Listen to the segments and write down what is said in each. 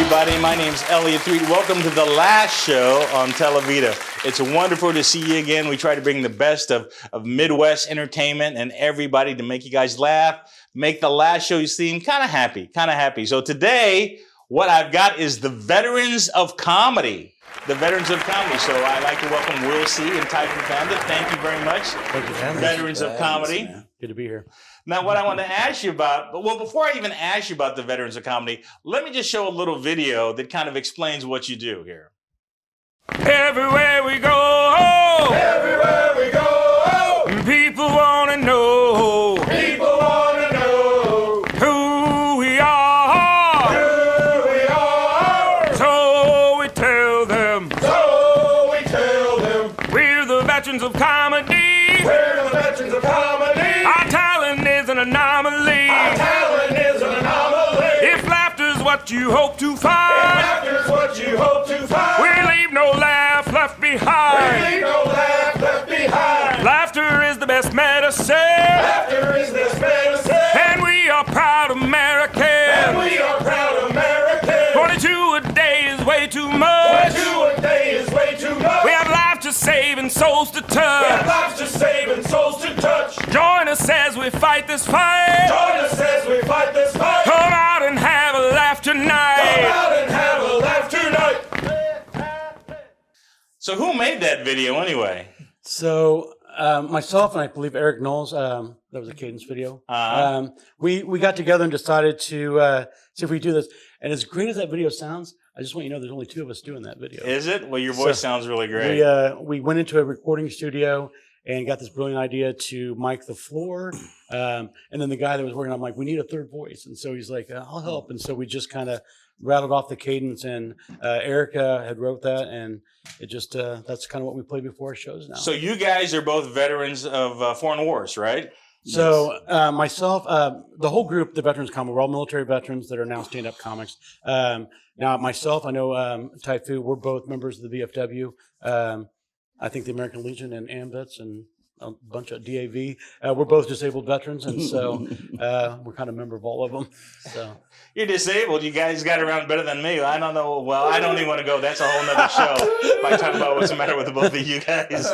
everybody. My name's Elliot Tweed. Welcome to the last show on Televida. It's wonderful to see you again. We try to bring the best of Midwest entertainment and everybody to make you guys laugh, make the last show you see kind of happy. So today, what I've got is the Veterans of Comedy. The Veterans of Comedy. So I'd like to welcome Will C. and Untitled Chapter. Thank you very much. Thank you, Veterans of Comedy. Good to be here. Now, what I want to ask you about, well, before I even ask you about the Veterans of Comedy, let me just show a little video that kind of explains what you do here. Everywhere we go, people want to know, who we are, so we tell them, we're the veterans of comedy, our talent is an anomaly, if laughter's what you hope to find, we leave no laugh left behind. Laughter is the best medicine. And we are proud Americans. 22 a day is way too much. We have lives to save and souls to touch. Join us as we fight this fight. Come out and have a laugh tonight. So who made that video anyway? So myself and I believe Eric Knowles, that was a Cadence video. We got together and decided to see if we do this. And as great as that video sounds, I just want you to know there's only two of us doing that video. Is it? Well, your voice sounds really great. We went into a recording studio and got this brilliant idea to mic the floor. And then the guy that was working on mic, we need a third voice. And so he's like, I'll help. And so we just kind of rattled off the cadence, and Erica had wrote that, and it just that's kind of what we play before our shows now. So you guys are both veterans of foreign wars, right? So myself, the whole group, the Veterans Comedy, we're all military veterans that are now stand-up comics. Now myself, I know Taifu, we're both members of the VFW. I think the American Legion and AMVETS and a bunch of DAV. We're both disabled veterans, and so we're kind of a member of all of them. So you're disabled. You guys got around better than me. I don't know. Well, I don't even want to go. That's a whole nother show. If I talk about what's the matter with the both of you guys.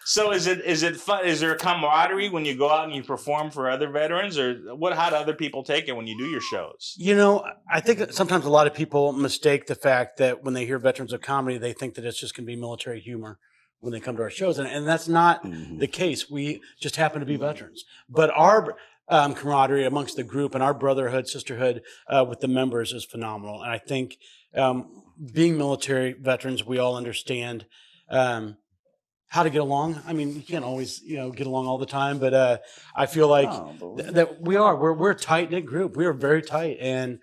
So is it fun? Is there a camaraderie when you go out and you perform for other veterans, or how do other people take it when you do your shows? You know, I think that sometimes a lot of people mistake the fact that when they hear Veterans of Comedy, they think that it's just going to be military humor when they come to our shows. And that's not the case. We just happen to be veterans. But our camaraderie amongst the group and our brotherhood, sisterhood with the members is phenomenal. And I think being military veterans, we all understand how to get along. I mean, you can't always, get along all the time, but I feel like that we're a tight-knit group. We are very tight, and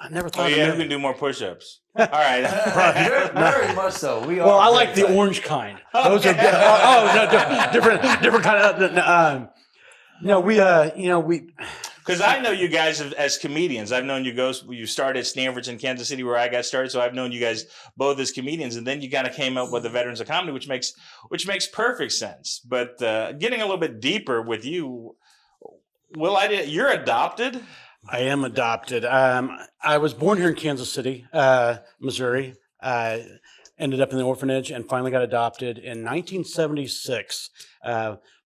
I never thought. Oh yeah, we can do more push-ups. All right, very mumuch so. We are. Well, I like the orange kind. Those are good. No, different kind of. No, we. Because I know you guys as comedians. I've known you started at Stanford's in Kansas City where I got started. So I've known you guys both as comedians. And then you kind of came up with the Veterans of Comedy, which makes perfect sense. But getting a little bit deeper with you, Will, you're adopted? I am adopted. I was born here in Kansas City, Missouri. I ended up in the orphanage and finally got adopted in 1976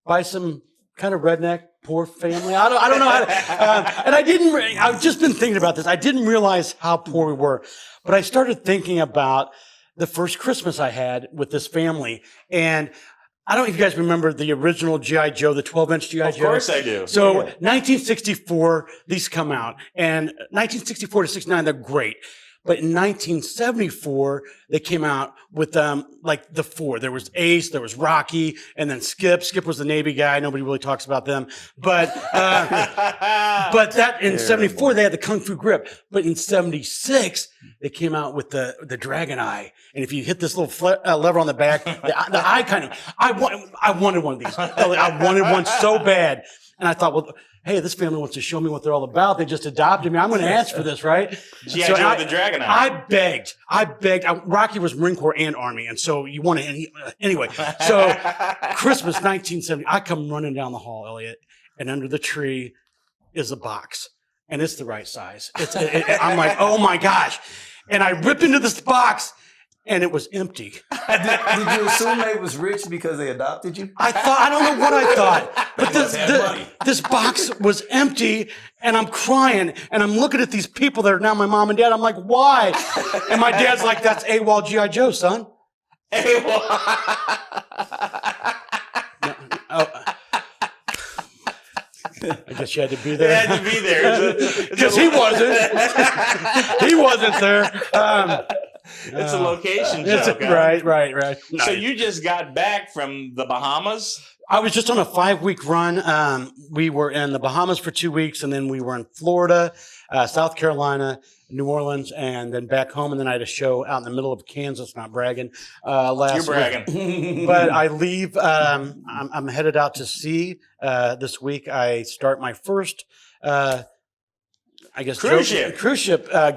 by some kind of redneck poor family. I don't know how to, and I've just been thinking about this. I didn't realize how poor we were, but I started thinking about the first Christmas I had with this family. And I don't know if you guys remember the original G.I. Joe, the 12-inch G.I. Joe. Of course I do. So 1964, these come out. And 1964 to 69, they're great. But in 1974, they came out with like the four. There was Ace, there was Rocky, and then Skip. Skip was the Navy guy. Nobody really talks about them. But that in 74 they had the Kung Fu Grip. But in 76 they came out with the Dragon Eye. And if you hit this little lever on the back, the eye kind of. I wanted one of these. I wanted one so bad. And I thought, well, hey, this family wants to show me what they're all about. They just adopted me. I'm going to ask for this, right? G.I. Joe with the Dragon Eye. I begged. Rocky was Marine Corps and Army, and so you want to. Anyway, so Christmas 1970, I come running down the hall, Elliot, and under the tree is a box. and it's the right size. I'm like, oh my gosh. And I ripped into this box and it was empty. Did you assume they was rich because they adopted you? I don't know what I thought, but this box was empty and I'm crying and I'm looking at these people that are now my mom and dad. I'm like, why? And my dad's like, that's AWOL G.I. Joe, son. AWOL. I guess you had to be there. He had to be there. Because he wasn't. He wasn't there. It's a location joke. Huh? Right. So you just got back from the Bahamas? I was just on a 5-week run. We were in the Bahamas for 2 weeks, and then we were in Florida, South Carolina, New Orleans, and then back home. And then I had a show out in the middle of Kansas, not bragging, last You're bragging. week. But I leave. I'm headed out to sea this week. I start my first, cruise ship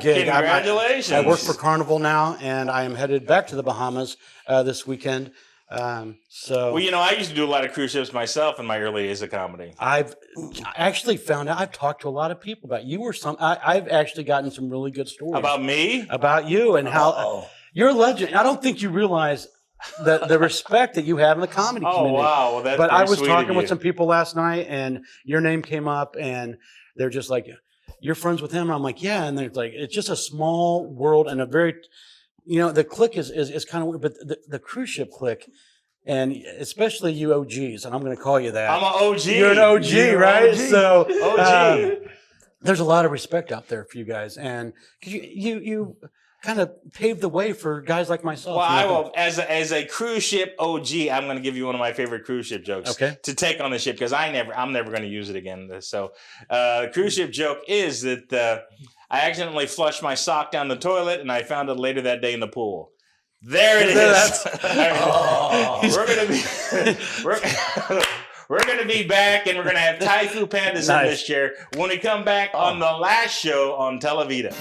gig. Congratulations. I work for Carnival now, and I am headed back to the Bahamas this weekend. Well, I used to do a lot of cruise ships myself in my early days of comedy. I've actually found out. I've talked to a lot of people about you. I've actually gotten some really good stories About me? about you and how you're a legend. I don't think you realize the respect that you have in the comedy community. Oh wow, well, that's But very I was sweet talking of with you. some people last night, and your name came up, and they're just like, "You're friends with him?" And I'm like, "Yeah." And they're like, "It's just a small world and a very." The clique is kind of weird, but the cruise ship clique, and especially you OGs, and I'm going to call you that. I'm an OG. You're an OG, right? OG. So OG. there's a lot of respect out there for you guys, and 'cause you kind of paved the way for guys like myself. Well, I will, as a cruise ship OG, I'm going to give you one of my favorite cruise ship jokes to take on the ship because I'm never going to use it again. So, the cruise ship joke is that I accidentally flushed my sock down the toilet and I found it later that day in the pool. There it is. We're gonna be back and we're gonna have Thai food pandas in this chair when we come back on the last show on Televida.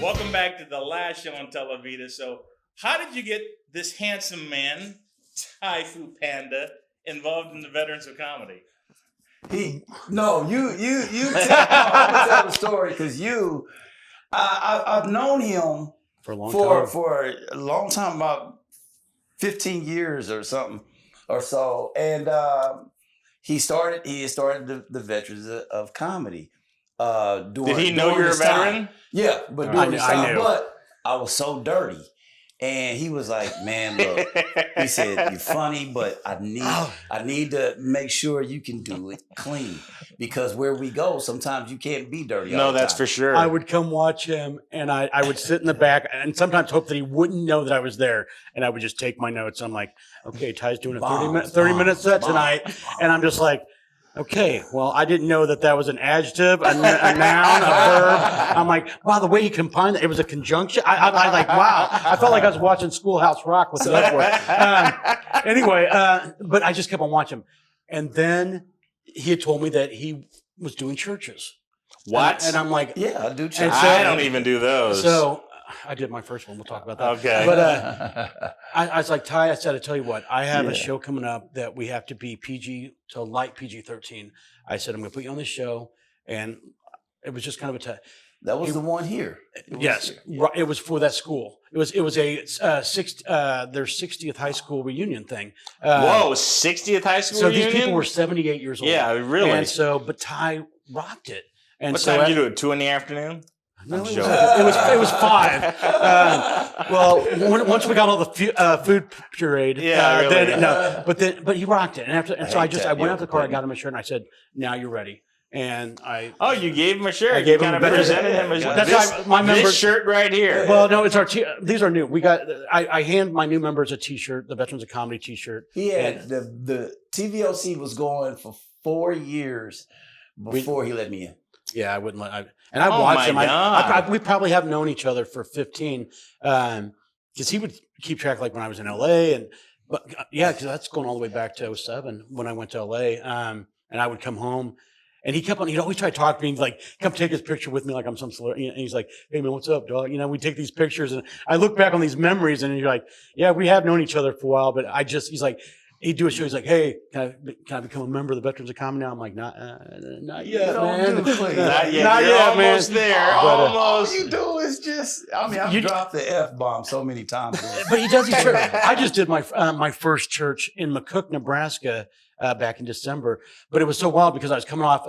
Welcome back to the last show on Televida. So, how did you get this handsome man, Thai food panda, involved in the Veterans of Comedy? You tell, I'm gonna tell the story because I've known him for a long time. For a long time, about 15 years or something or so, and he started the Veterans of Comedy. Did he know you're a veteran? Time. Yeah, but during this time, but I was so dirty. And he was like, "Man, look," he said, "You're funny, but I need to make sure you can do it clean because where we go, sometimes you can't be dirty." No, that's for sure. I would come watch him, and I would sit in the back, and sometimes hope that he wouldn't know that I was there, and I would just take my notes. I'm like, "Okay, Ty's doing a 30-minute set tonight," and I'm just like, "Okay, well, I didn't know that was an adjective, a noun, a verb." I'm like, wow, the way he combined it was a conjunction. I like, wow. I felt like I was watching Schoolhouse Rock with the F word. Anyway, but I just kept on watching him. And then he had told me that he was doing churches. What? And I'm like, yeah, I do churches. I don't even do those. So I did my first one. We'll talk about that. Okay. But I was like, Ty, I said, I tell you what, I have a show coming up that we have to be PG to light PG-13. I said, I'm going to put you on this show. And it was just kind of that was the one here. Yes. It was for that school. It was their 60th high school reunion thing. Whoa, 60th high school reunion? So these people were 78 years old. Yeah, really. And so, but Ty rocked it. And what time did you do it? 2 p.m? No, it was 5. Well, once we got all the food pureed, really. But he rocked it, and so I went out to the car, I got him a shirt, and I said, "Now you're ready." And you gave him a shirt. I gave him kind of presented him as that's my members. This shirt right here. Well, no, it's these are new. We got. I hand my new members a T-shirt, the Veterans of Comedy T-shirt. He had the TVOC was going for 4 years before he let me in. Yeah, I wouldn't let. I watched him. We probably have known each other for 15, because he would keep track like when I was in LA, because that's going all the way back to 07 when I went to LA, and I would come home, And he'd always try to talk to me. He'd like, come take his picture with me like I'm some celebrity. And he's like, hey man, what's up, dog? We take these pictures. And I look back on these memories and you're like, yeah, we have known each other for a while, but he's like, he'd do a show. He's like, hey, can I become a member of the Veterans of Comedy now? I'm like, not yet, man. Not yet. Not You're yet, almost man. there. But, All you do is just, I've dropped the F-bomb so many times. But he does. I just did my first church in McCook, Nebraska, back in December. But it was so wild because I was coming off.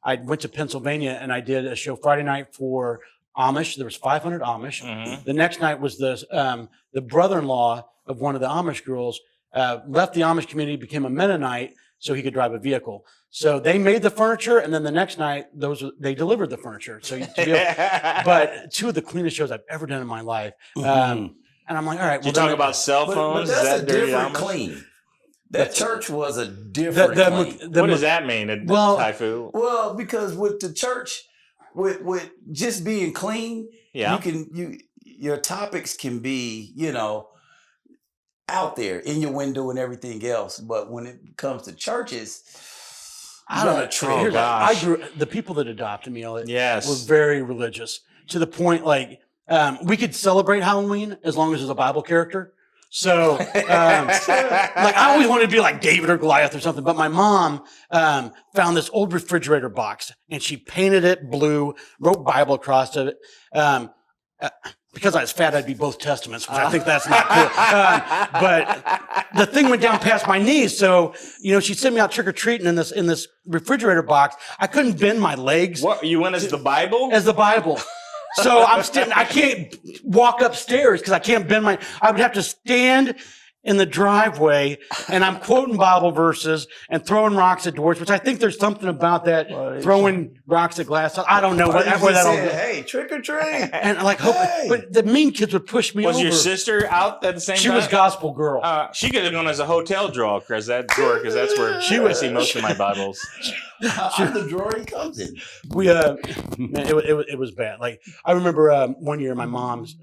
I went to Pennsylvania and I did a show Friday night for Amish. There was 500 Amish. Mm-hmm. The next night was the brother-in-law of one of the Amish girls left the Amish community, became a Mennonite, so he could drive a vehicle. So they made the furniture, and then the next night they delivered the furniture. So but two of the cleanest shows I've ever done in my life. And I'm like, all right. You talk about cell phones? But that's is that a dirty different Amish? clean. That church was a different clean. What does that mean, Typhoon? Well, because with the church, with just being clean, your topics can be, out there in your window and everything else. But when it comes to churches, I don't know. The people that adopted me, yes, were very religious to the point like we could celebrate Halloween as long as there's a Bible character. So, like I always wanted to be like David or Goliath or something, but my mom found this old refrigerator box and she painted it blue, wrote Bible across it. Because I was fat, I'd be both testaments, which I think that's not cool. But the thing went down past my knees, so she sent me out trick or treating in this refrigerator box. I couldn't bend my legs. What, you went as the Bible? As the Bible. So I'm standing. I can't walk upstairs because I can't bend my. I would have to stand in the driveway, and I'm quoting Bible verses and throwing rocks at doors, which I think there's something about that throwing rocks at glass. I don't know where that all goes. Hey, trick or treat, and but the mean kids would push me over. Was your sister out at the same time? She was gospel girl. She could have gone as a hotel drawer because that's where I see most of my Bibles. The drawer he comes in. It was bad. Like I remember one year, my mom's.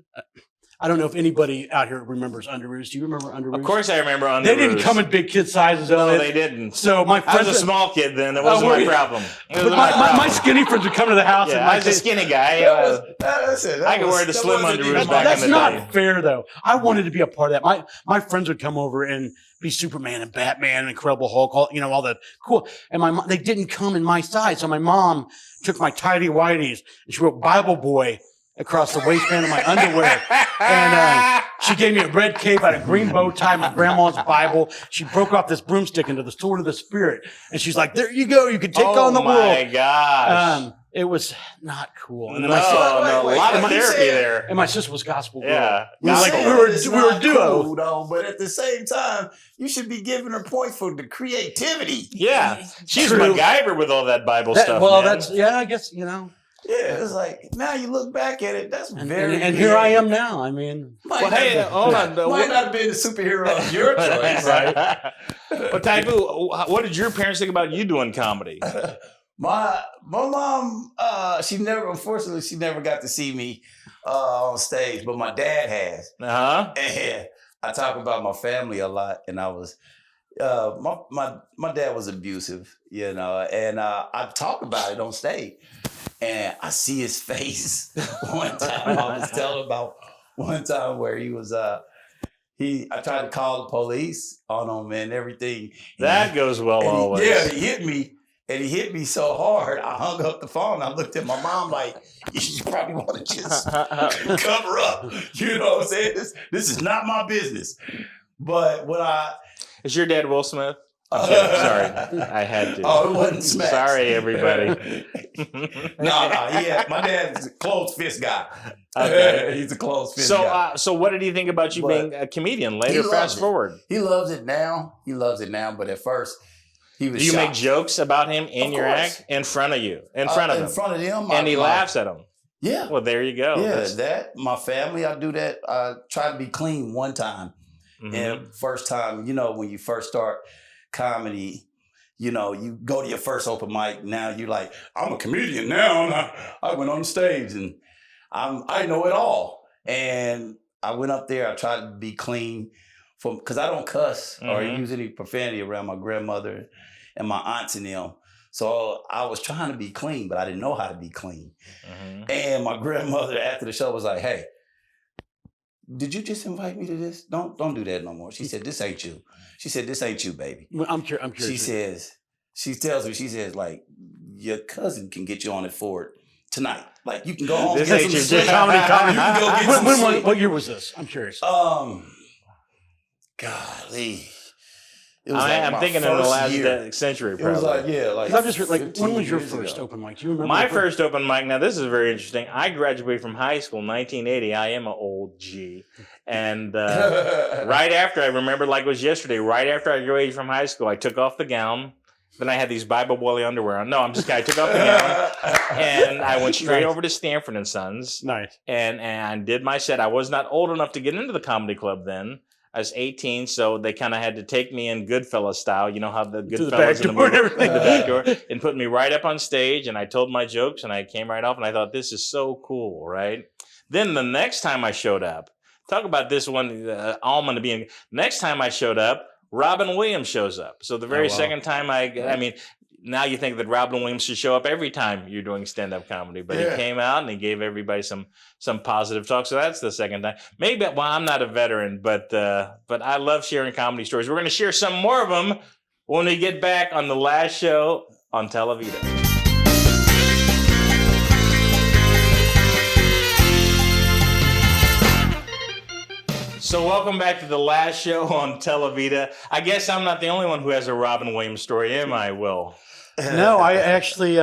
I don't know if anybody out here remembers Underoos. Do you remember Underoos? Of course I remember Underoos. They didn't come in big kid sizes. No, they didn't. So my friends... I was a small kid then. That wasn't my problem. My skinny friends would come to the house. Yeah, I was a skinny guy. I could wear the slim Underoos back in the day. That's not fair, though. I wanted to be a part of that. My friends would come over and be Superman and Batman and Incredible Hulk, all the cool. And my mom, they didn't come in my size. So my mom took my tidy whities and she wrote Bible Boy across the waistband of my underwear. And she gave me a red cape, I had a green bow tie, my grandma's Bible. She broke off this broomstick into the sword of the Spirit. And she's like, there you go. You can take on the world. Oh, my gosh. It was not cool. And a lot of therapy there. And my sister was gospel girl. Yeah. We were a duo. Cool, though, but at the same time, you should be giving her points for the creativity. Yeah. She's MacGyver with all that Bible stuff. Well, man. I guess, Yeah, it's like now you look back at it. That's very and here I am now. I mean, hold on. Might not have been the superhero of your choice, right? But Taifu, what did your parents think about you doing comedy? My mom, unfortunately, she never got to see me on stage, but my dad has. And I talk about my family a lot, and I was. My dad was abusive, and I talk about it on stage. And I see his face one time. I was telling about one time where he was, I tried to call the police on him and everything. That goes well always. Yeah, he hit me. And he hit me so hard, I hung up the phone. I looked at my mom like, you probably want to just cover up. You know what I'm saying? This is not my business. But when Is your dad Will Smith? Sorry, I had to. Oh, it wasn't Smash. Sorry, everybody. No, my dad's a closed fist guy. Okay. He's a closed fist guy. So what did he think about you being a comedian later? Fast forward. He loves it now. But at first, he was. Do you shocked. make jokes about him in your act in front of you, in front of him, and he laughs at him? Yeah. Well, there you go. Yeah, my family, I do that. I try to be clean one time, and first time, when you first start comedy, you go to your first open mic. Now you're like, I'm a comedian now. And I went on stage and I know it all. And I went up there. I tried to be clean because I don't cuss or use any profanity around my grandmother and my aunts and them. So I was trying to be clean, but I didn't know how to be clean. And my grandmother after the show was like, "Hey, did you just invite me to this? Don't do that no more." She said, "This ain't you." She said, "This ain't you, baby." I'm curious. She tells me, like, your cousin can get you on it for it tonight. Like, you can go home. This get ain't some your sleep. dick. Comedy. You can go get some sleep. What year was this? I'm curious. Golly. It was I'm my thinking in the first last year. Century, It was probably. like I'm just like, 15 when was your years first ago. open mic? Do you remember? My first open mic, now this is very interesting. I graduated from high school in 1980. I am an old G. And right after, I remember like it was yesterday, right after I graduated from high school, I took off the gown. Then I had these Bible Boy underwear on. No, I'm just kidding. I took off the gown and I went straight over to Stanford and Sons. Nice. And did my set. I was not old enough to get into the comedy club then. I was 18, so they kind of had to take me in Goodfellas style. You know how the Goodfellas in the movie, the back door, and put me right up on stage. And I told my jokes, and I came right off, and I thought this is so cool, right? Then the next time I showed up, talk about this one almond being. Next time I showed up, Robin Williams shows up. So the very second time I mean. Now you think that Robin Williams should show up every time you're doing stand-up comedy, but he came out and he gave everybody some positive talk. So that's the second time. Maybe, well, I'm not a veteran, but I love sharing comedy stories. We're going to share some more of them when we get back on the last show on Televida. So welcome back to the last show on Televida. I guess I'm not the only one who has a Robin Williams story, am I, Will? No, I actually,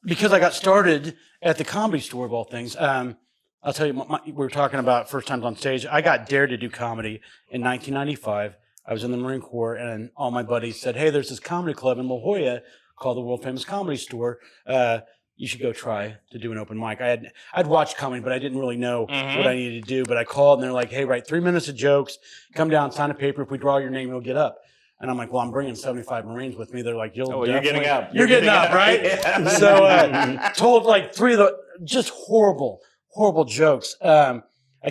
because I got started at the Comedy Store of all things. I'll tell you, we were talking about first times on stage. I got dared to do comedy in 1995. I was in the Marine Corps, and all my buddies said, "Hey, there's this comedy club in La Jolla called the World Famous Comedy Store. You should go try to do an open mic." I'd watched comedy, but I didn't really know what I needed to do. But I called, and they're like, "Hey, write 3 minutes of jokes. Come down, sign a paper. If we draw your name, you'll get up." And I'm like, "Well, I'm bringing 75 Marines with me." They're like, you're getting up. You're getting up, right?" Yeah. So told like 3 of the just horrible jokes. I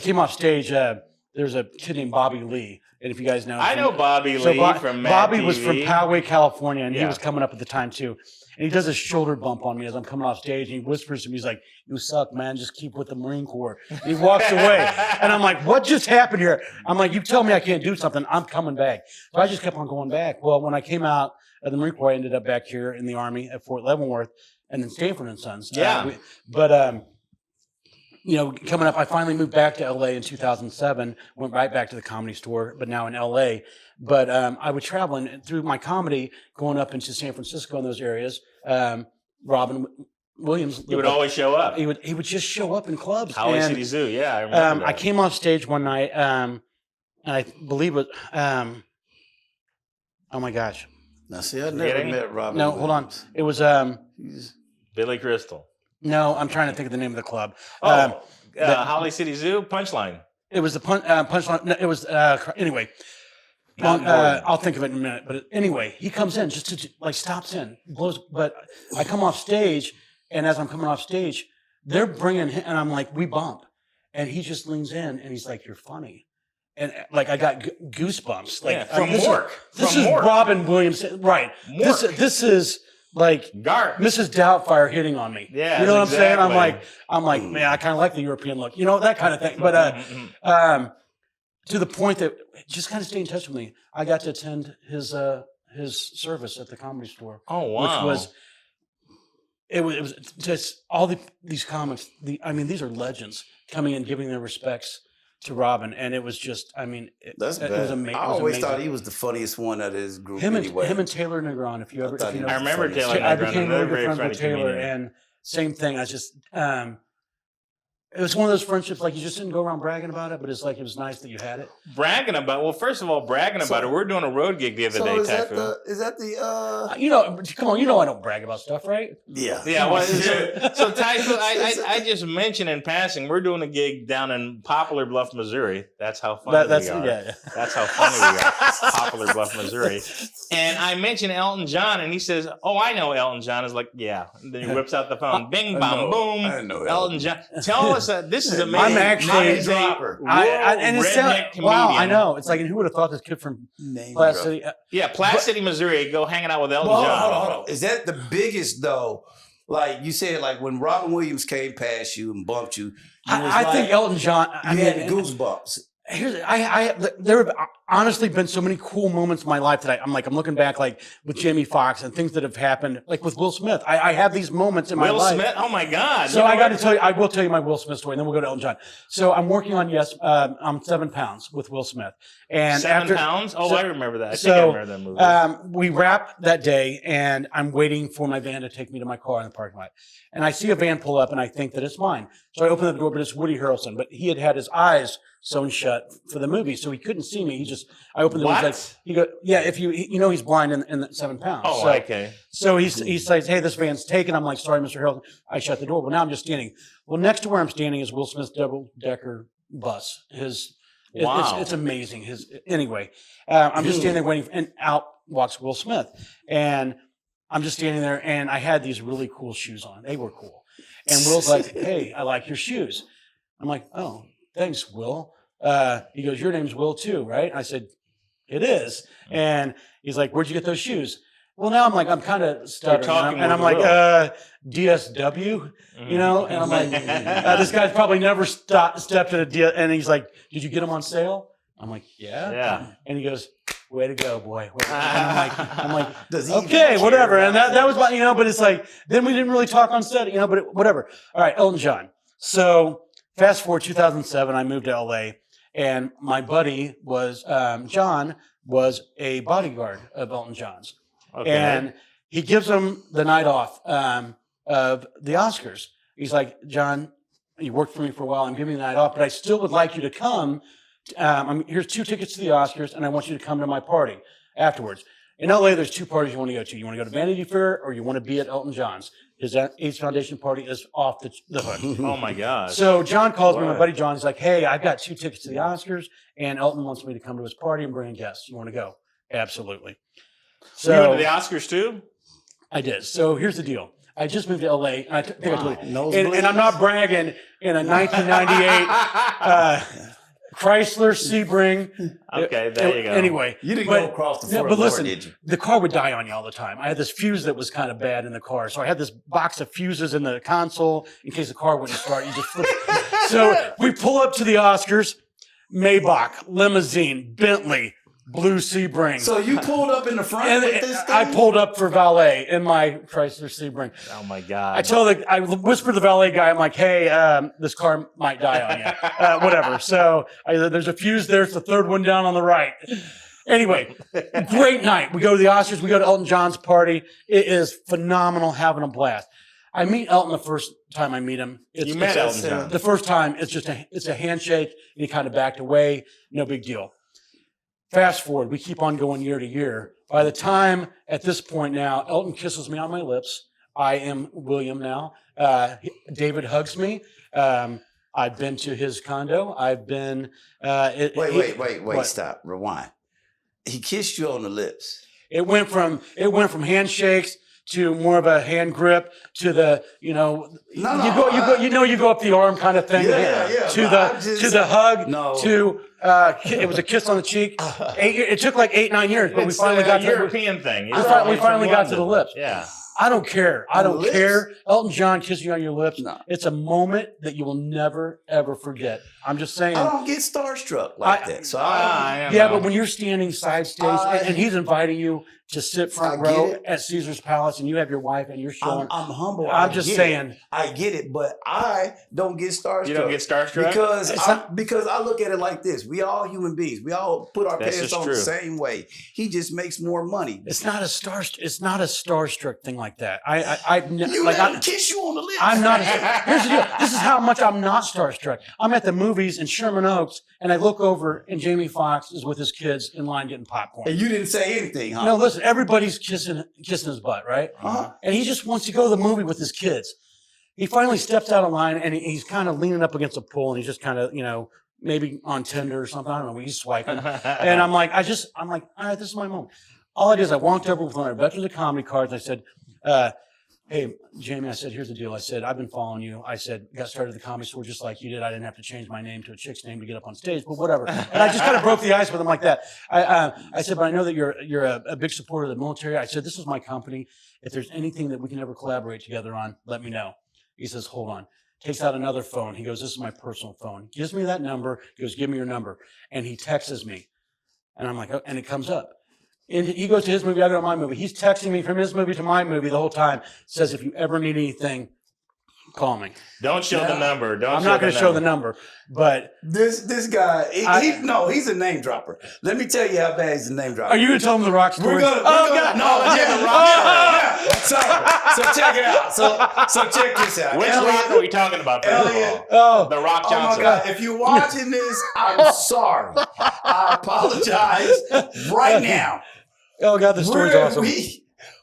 came off stage. There's a kid named Bobby Lee. And if you guys know, I know Bobby Lee from Mad Bobby TV. was from Poway, California, and he was coming up at the time too. And he does a shoulder bump on me as I'm coming off stage, and he whispers to me, he's like, "You suck, man. Just keep with the Marine Corps." And he walks away. And I'm like, "What just happened here?" I'm like, "You tell me I can't do something, I'm coming back." So I just kept on going back. Well, when I came out of the Marine Corps, I ended up back here in the Army at Fort Leavenworth, and then Stanford and Sons. Coming up, I finally moved back to LA in 2007, went right back to the Comedy Store, but now in LA. But I would travel, and through my comedy, going up into San Francisco and those areas, Robin Williams. He would always show up. He would just show up in clubs. Holly City Zoo, yeah, I remember that. I came off stage one night, and I believe it. Oh my gosh! Now, see, I never met Robin. No, hold on. It was Billy Crystal. No, I'm trying to think of the name of the club. Holly City Zoo, Punchline. It was the Punchline. No, it was anyway. I'll think of it in a minute. But anyway, he comes in just to stops in, blows. But I come off stage, and as I'm coming off stage, they're bringing him, and I'm like, we bump, and he just leans in, and he's like, "You're funny," and like I got goosebumps. Like from Mork. This is Robin Williams, right? This is. Like Garth. Mrs. Doubtfire hitting on me. Yeah, you know what I'm saying? exactly. I'm like, man, I kind of like the European look, that kind of thing. But to the point that just kind of stay in touch with me. I got to attend his service at the Comedy Store. Oh wow! It was just all these comics. These are legends coming in, giving their respects to Robin, and it was just, that's bad. It was amazing. I always thought he was the funniest one of his group. Him anyway. and Taylor Negron. If you know, I remember Taylor Negron. I became another really good very friends funny with Taylor, comedian. and same thing. I just, it was one of those friendships like you just didn't go around bragging about it, but it's like it was nice that you had it. Bragging about it. We're doing a road gig the other day. Is that the? Come on, I don't brag about stuff, right? Yeah. Yeah. Well, so Tyson, I just mentioned in passing, we're doing a gig down in Poplar Bluff, Missouri. That's how funny we are. Yeah. That's how funny we are. Poplar Bluff, Missouri. And I mentioned Elton John, and he says, "Oh, I know Elton John." Is like, yeah. And then he whips out the phone. Bing, bong, boom. I know Elton John. Tell us This is amazing. I'm actually dropper. and it's redneck wow, I comedian. know. It's like, and who would have thought this kid from Platte City? Yeah, Platte City, Missouri. Go hanging out with Elton Well, John. hold on. Is that the biggest though? Like you said, like when Robin Williams came past you and bumped you, I think Elton John. I you mean, had goosebumps. There have honestly been so many cool moments in my life that I'm looking back, like with Jamie Foxx and things that have happened, like with Will Smith. I have these moments in my life. Will Smith? Oh my God. So I got to tell you, I will tell you my Will Smith story, and then we'll go to Elton John. So I'm working on I'm 7 pounds with Will Smith, and 7 pounds? Oh, so- I remember that. I think I remember that movie. we wrap that day, and I'm waiting for my van to take me to my car in the parking lot. And I see a van pull up, and I think that it's mine. So I open the door, but it's Woody Harrelson. But he had his eyes sewn shut for the movie, so he couldn't see me. I opened the door. What? He goes, yeah, if he's blind in the 7 pounds. Oh, so, okay. So he says, hey, this van's taken. I'm like, sorry, Mr. Harrelson. I shut the door. Well, now I'm just standing. Well, next to where I'm standing is Will Smith's double-decker bus. Wow. It's amazing. Anyway, I'm just standing there waiting, and out walks Will Smith. And I'm just standing there, and I had these really cool shoes on. They were cool. And Will's like, hey, I like your shoes. I'm like, oh, thanks, Will. He goes, your name's Will too, right? I said, it is. And he's like, where'd you get those shoes? Well, now I'm kind of stuttering. And I'm like, DSW, you know? And I'm like, this guy's probably never stepped in a DS. And he's like, did you get them on sale? I'm like, yeah. Yeah. And he goes, way to go, boy. And I'm like, Does he okay, even whatever. care And that was my, but it's like, then we didn't really talk on set, but whatever. All right, Elton John. So fast forward 2007, I moved to LA, and my buddy was, John was a bodyguard of Elton John's. Okay. And he gives him the night off of the Oscars. He's like, John, you worked for me for a while. I'm giving you the night off, but I still would like you to come. Here's 2 tickets to the Oscars, and I want you to come to my party afterwards. In LA, there's 2 parties you want to go to. You want to go to Vanity Fair, or you want to be at Elton John's. His AIDS Foundation party is off the hook. Oh my God. So John calls me, my buddy John. He's like, hey, I've got 2 tickets to the Oscars, and Elton wants me to come to his party and bring guests. You want to go? Absolutely. So you went to the Oscars too? I did. So here's the deal. I just moved to LA, and I think I told you. Nosebleeds? And I'm not bragging. In a 1998 Chrysler Sebring. Okay, there you go. Anyway, You didn't go across the floor, but listen, did you? the car would die on you all the time. I had this fuse that was kind of bad in the car, so I had this box of fuses in the console in case the car wouldn't start. You just flip it. So we pull up to the Oscars, Maybach, limousine, Bentley, blue Sebring. So you pulled up in the front with this thing? I pulled up for valet in my Chrysler Sebring. Oh my God. I whispered to the valet guy, I'm like, hey, this car might die on you. Whatever. So there's a fuse there. It's the 3rd one down on the right. Anyway, great night. We go to the Oscars. We go to Elton John's party. It is phenomenal, having a blast. I meet Elton the first time I meet him. You met Elton John. The first time, it's a handshake, and he kind of backed away. No big deal. Fast forward, we keep on going year to year. By the time, at this point now, Elton kisses me on my lips. I am William now. David hugs me. I've been to his condo. I've been... Wait, stop. Rewind. He kissed you on the lips. It went from handshakes to more of a hand grip to the, you go up the arm kind of thing. Yeah. To the hug. No. To it was a kiss on the cheek. It took like 8-9 years, but we finally got to European thing. we finally got to the lips. Yeah. I don't care. I don't lips? care. Elton John kissing you on your lips. No. It's a moment that you will never, ever forget. I'm just saying. I don't get starstruck like that. So But when you're standing side stage and he's inviting you to sit front row at Caesar's Palace and you have your wife and you're showing. I'm humble. I'm just saying. I get it, but I don't get starstruck. You don't get starstruck? Because I look at it like this. We all human beings. We all put our That's pants just on true. the same way. He just makes more money. It's not a starstruck thing like that. I've You let him kiss you on the lips. I'm not. Here's the deal. This is how much I'm not starstruck. I'm at the movies in Sherman Oaks, and I look over, and Jamie Foxx is with his kids in line getting popcorn. And you didn't say anything, huh? No, listen. Everybody's kissing his butt, right? Uh-huh. And he just wants to go to the movie with his kids. He finally steps out of line, and he's kind of leaning up against a pole, and he's just kind of, maybe on Tinder or something. I don't know. He's swiping, and I'm like, all right, this is my moment. All I did is I walked over with one of our Veterans of Comedy cards. I said, hey, Jamie, I said, here's the deal. I said, I've been following you. I said, got started at the Comedy Store just like you did. I didn't have to change my name to a chick's name to get up on stage, but whatever. And I just kind of broke the ice with him like that. I said, but I know that you're a big supporter of the military. I said, this is my company. If there's anything that we can ever collaborate together on, let me know. He says, hold on. Takes out another phone. He goes, this is my personal phone. Gives me that number. He goes, give me your number. And he texts me. And I'm like, oh, and it comes up. And he goes to his movie, I go to my movie. He's texting me from his movie to my movie the whole time. Says, if you ever need anything, call me. Don't show the number. I'm not going to show the number. But this guy, he's a name dropper. Let me tell you how bad he's a name dropper. are you going to tell him the rock story? God. So check it out. So check this out. Which rock are we talking about? Elliot. The Rock Johnson. Oh my God! If you're watching this, I'm sorry. I apologize right now. Oh God, the story's awesome.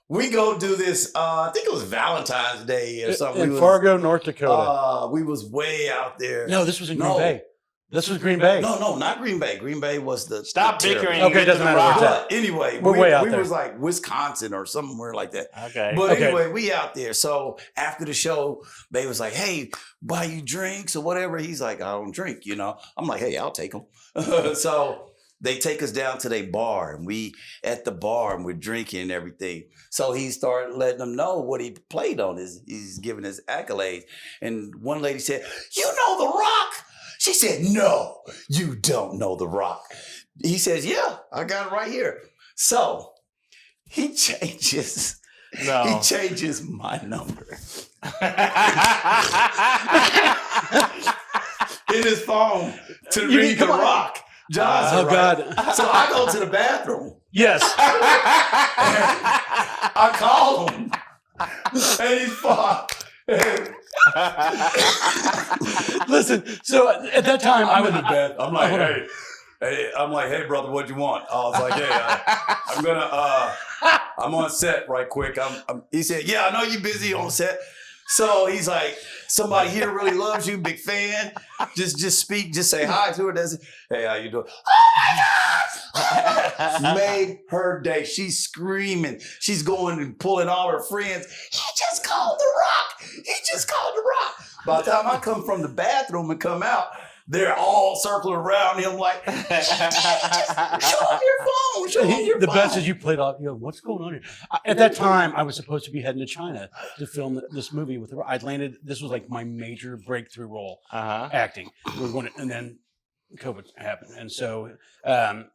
We go do this. I think it was Valentine's Day or something. In Fargo, North Dakota. We was way out there. No, this was in Green Bay. This was Green Bay. No, not Green Bay. Green Bay was the Stop the bickering. Okay, doesn't matter. But anyway, we're way out there. We was like Wisconsin or somewhere like that. Okay. But anyway, we out there. So after the show, they was like, "Hey, buy you drinks or whatever." He's like, "I don't drink," you know. I'm like, "Hey, I'll take them." So they take us down to their bar, and we at the bar and we're drinking and everything. So he started letting them know what he played on. He's giving his accolades. And one lady said, "You know The Rock?" She said, "No, you don't know The Rock." He says, "Yeah, I got it right here." So he changes my number in his phone to read The Rock Johnson. Oh, right? God. So I go to the bathroom. Yes. I call him. And he's fucked. Listen, so at that time, I was in the bed. I'm like, hey, brother, what you want? I was like, hey, I'm on set right quick. He said, "Yeah, I know you're busy on set." So he's like, "Somebody here really loves you, big fan. Just speak, just say hi to her." Hey, how you doing? Oh my gosh! Made her day. She's screaming. She's going and pulling all her friends. He just called The Rock. He just called The Rock. By the time I come from the bathroom and come out, they're all circling around him like, just show him your phone. Show him your the phone. best is you played off. You know, what's going on here? At that time, I was supposed to be heading to China to film this movie with. I landed. This was like my major breakthrough role, acting. We were going to, and then COVID happened, and so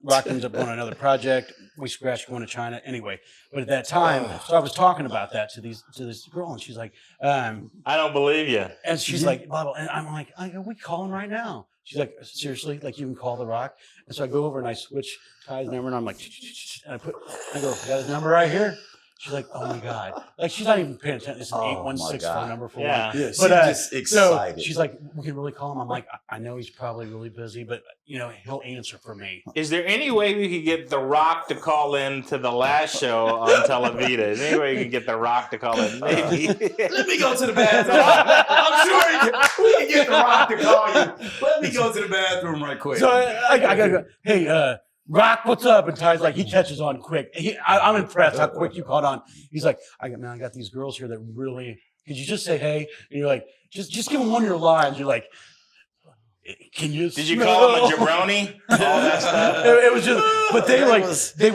Rock ends up on another project. We scratched going to China anyway. But at that time, so I was talking about that to this girl, and she's like, I don't believe you. and she's like, blah, blah, and I'm like, we calling right now. She's like, seriously? Like, you can call The Rock? And so I go over and I switch Ty's number, and I'm like, and I go, I got his number right here. She's like, oh my God. Like, she's not even paying attention. It's an 816 phone number for one. Yeah, she's But just excited. So she's like, we can really call him. I'm like, I know he's probably really busy, but you know, he'll answer for me. Is there any way we could get The Rock to call in to the last show on Televida? Is there any way we can get The Rock to call in? Maybe. Let me go to the bathroom. I'm sure we can get The Rock to call you. Let me go to the bathroom right quick. So I gotta go, hey, Rock, what's up? And Ty's like, he catches on quick. I'm impressed how quick you caught on. He's like, I got these girls here that really, could you just say hey? And you're like, just give them one of your lines. You're like, can you? Did you call him a jabroni? All that stuff. It was just, but they were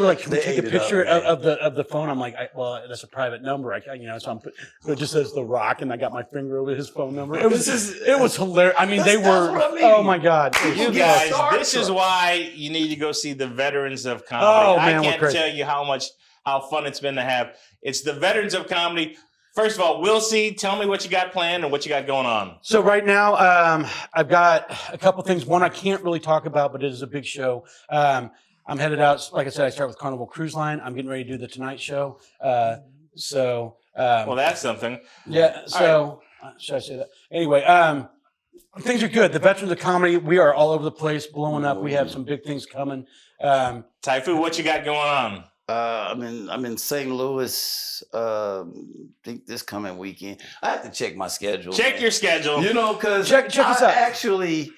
like, can we They take a ate it picture up, of the phone? I'm like, well, that's a private number. So it just says The Rock, and I got my finger over his phone number. It was hilarious. I mean, they were, what I mean. oh my God. You guys, this is why you need to go see the Veterans of Comedy. Oh, man, I we're can't crazy. tell you how fun it's been to have. It's the Veterans of Comedy. First of all, Will C, tell me what you got planned and what you got going on. So right now, I've got a couple things. One I can't really talk about, but it is a big show. I'm headed out. Like I said, I start with Carnival Cruise Line. I'm getting ready to do the Tonight Show. Well, that's something. Yeah. So should I say that? Anyway, things are good. The Veterans of Comedy, we are all over the place, blowing up. We have some big things coming. Typhoon, what you got going on? I'm in St. Louis. I think this coming weekend. I have to check my schedule. Check your schedule. You know, because check us out. Actually,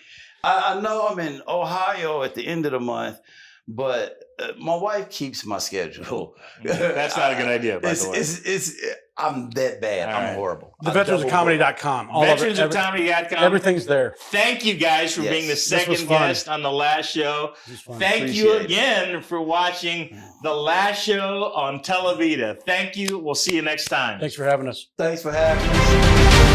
I know I'm in Ohio at the end of the month, but my wife keeps my schedule. That's not a good idea, by the way. I'm that bad. All I'm right. horrible. Theveteransofcomedy.com. Veteransofcomedy.com. Everything's there. Thank you guys for Yes. being the This was second fun. guest on the last show. This is fun. Thank you Appreciate it. again for watching the last show on Televida. Thank you. We'll see you next time. Thanks for having us. Thanks for having us.